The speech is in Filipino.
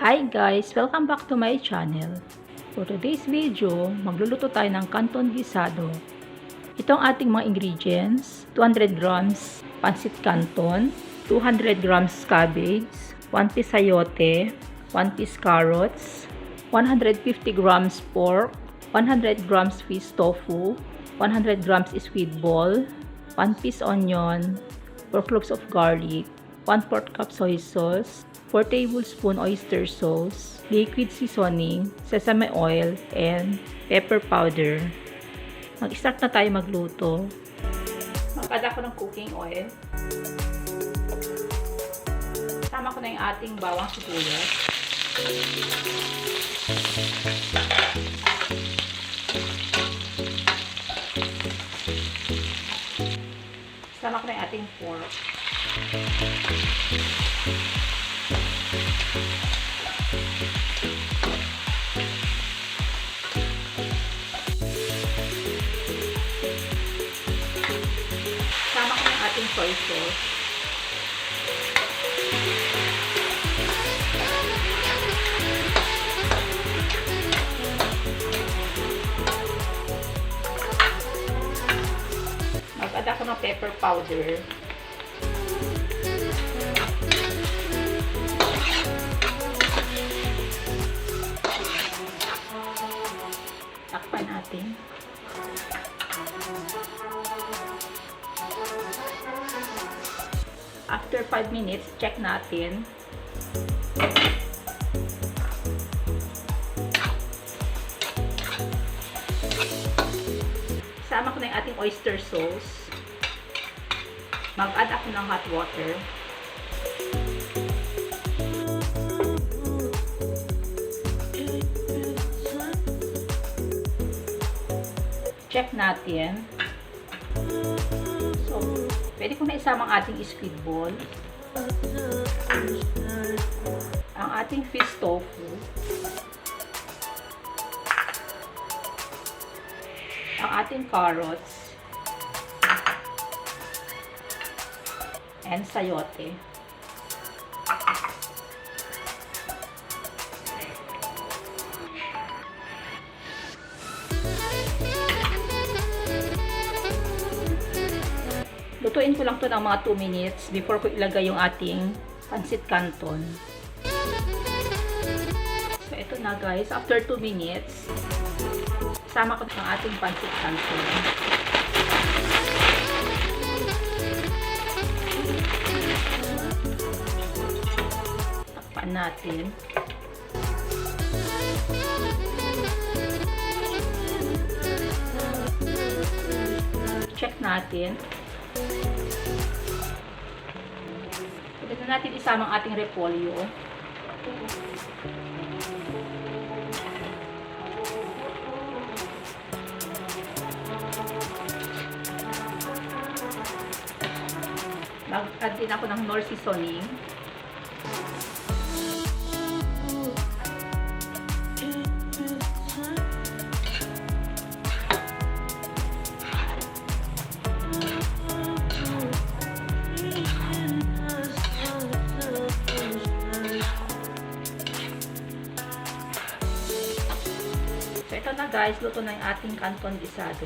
Hi guys! Welcome back to my channel. For today's video, magluluto tayo ng Canton Guisado. Ito ang ating mga ingredients: 200 grams pancit canton, 200 grams cabbage, 1 piece sayote, 1 piece carrots, 150 grams pork, 100 grams fish tofu, 100 grams squid ball, 1 piece onion, 4 cloves of garlic, 1/4 cup soy sauce, 4 tablespoon oyster sauce, liquid seasoning, sesame oil, and pepper powder. Mag-start na tayo magluto. Mag-add ako ng cooking oil. Sama ko na yung ating bawang sibuyas. Sama ko na yung ating pork. Sama ko ng ating soy sauce. Mag-add ako ng pepper powder. Takpan natin. After 5 minutes, check natin. Sama ko na yung ating oyster sauce. Mag-add ako ng hot water. Check natin. So, pwede ko na isama ang ating squid ball, ang ating fish tofu, ang ating carrots, and sayote. Lutuin ko lang to ng mga 2 minutes before ko ilagay yung ating pancit canton. So, ito na guys. After 2 minutes, sama ko ng ating pancit canton. Takpan natin. Check natin. Pwede na natin isama ang ating repolyo. Mag-add din ako ng nor seasoning. So, ito na guys, luto na yung ating Canton Guisado.